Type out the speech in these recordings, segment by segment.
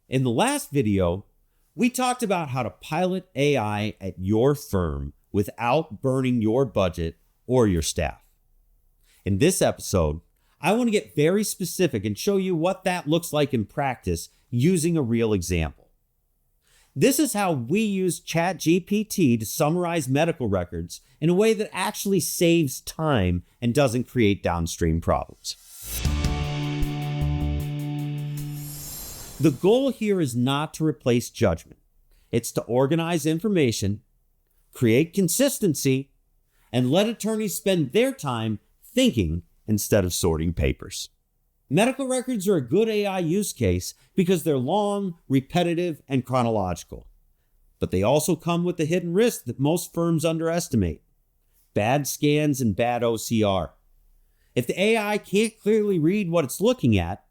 In the last video, we talked about how to pilot AI at your firm without burning your budget or your staff. In this episode, I want to get very specific and show you what that looks like in practice using a real example. This is how we use ChatGPT to summarize medical records in a way that actually saves time and doesn't create downstream problems. The goal here is not to replace judgment. It's to organize information, create consistency, and let attorneys spend their time thinking instead of sorting papers. Medical records are a good AI use case because they're long, repetitive, and chronological. But they also come with the hidden risk that most firms underestimate: bad scans and bad OCR. If the AI can't clearly read what it's looking at,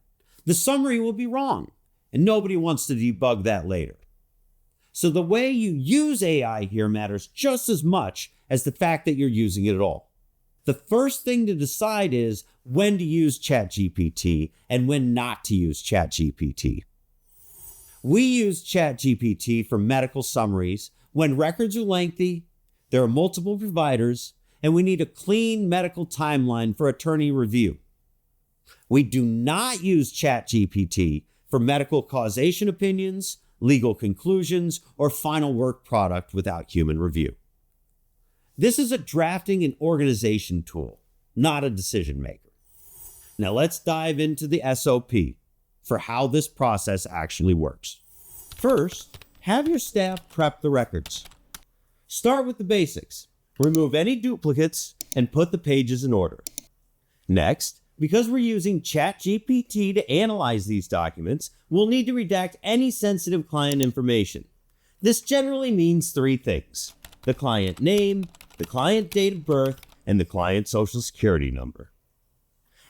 the summary will be wrong, and nobody wants to debug that later. So the way you use AI here matters just as much as the fact that you're using it at all. The first thing to decide is when to use ChatGPT and when not to use ChatGPT. We use ChatGPT for medical summaries when records are lengthy, there are multiple providers, and we need a clean medical timeline for attorney review. We do not use ChatGPT for medical causation opinions, legal conclusions, or final work product without human review. This is a drafting and organization tool, not a decision maker. Now let's dive into the SOP for how this process actually works. First, have your staff prep the records. Start with the basics. Remove any duplicates and put the pages in order. Next, because we're using ChatGPT to analyze these documents, we'll need to redact any sensitive client information. This generally means three things: the client name, the client date of birth, and the client social security number.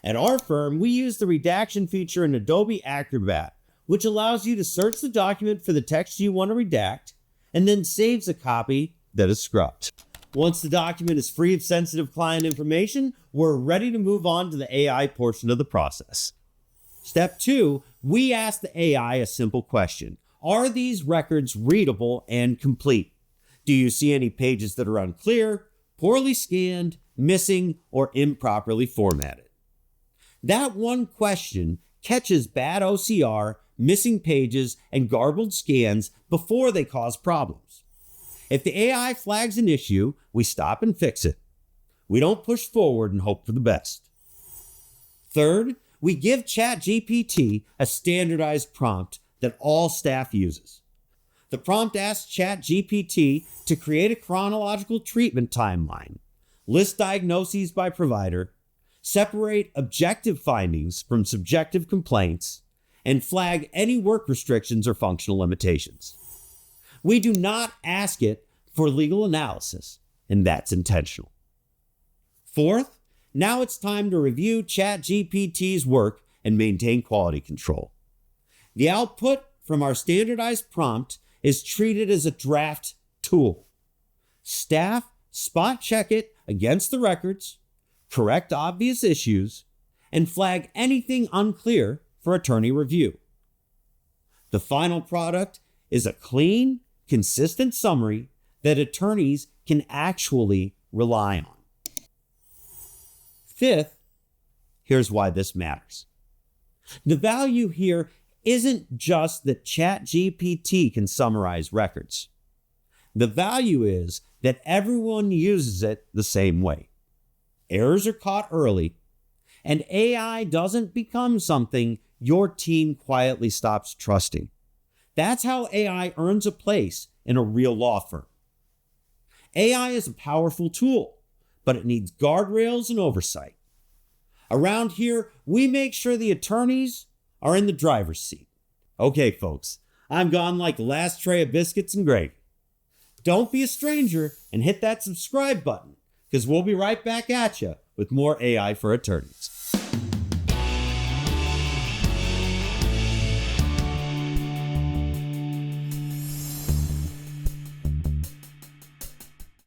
At our firm, we use the redaction feature in Adobe Acrobat, which allows you to search the document for the text you want to redact, and then saves a copy that is scrubbed. Once the document is free of sensitive client information, we're ready to move on to the AI portion of the process. Step 2, we ask the AI a simple question: are these records readable and complete? Do you see any pages that are unclear, poorly scanned, missing, or improperly formatted? That one question catches bad OCR, missing pages, and garbled scans before they cause problems. If the AI flags an issue, we stop and fix it. We don't push forward and hope for the best. Third, we give ChatGPT a standardized prompt that all staff uses. The prompt asks ChatGPT to create a chronological treatment timeline, list diagnoses by provider, separate objective findings from subjective complaints, and flag any work restrictions or functional limitations. We do not ask it for legal analysis, and that's intentional. Fourth, now it's time to review ChatGPT's work and maintain quality control. The output from our standardized prompt is treated as a draft tool. Staff spot check it against the records, correct obvious issues, and flag anything unclear for attorney review. The final product is a clean, consistent summary that attorneys can actually rely on. Fifth, here's why this matters. The value here isn't just that ChatGPT can summarize records. The value is that everyone uses it the same way. Errors are caught early, and AI doesn't become something your team quietly stops trusting. That's how AI earns a place in a real law firm. AI is a powerful tool, but it needs guardrails and oversight. Around here, we make sure the attorneys are in the driver's seat. Okay, folks, I'm gone like the last tray of biscuits and gravy. Don't be a stranger and hit that subscribe button, because we'll be right back at you with more AI for attorneys.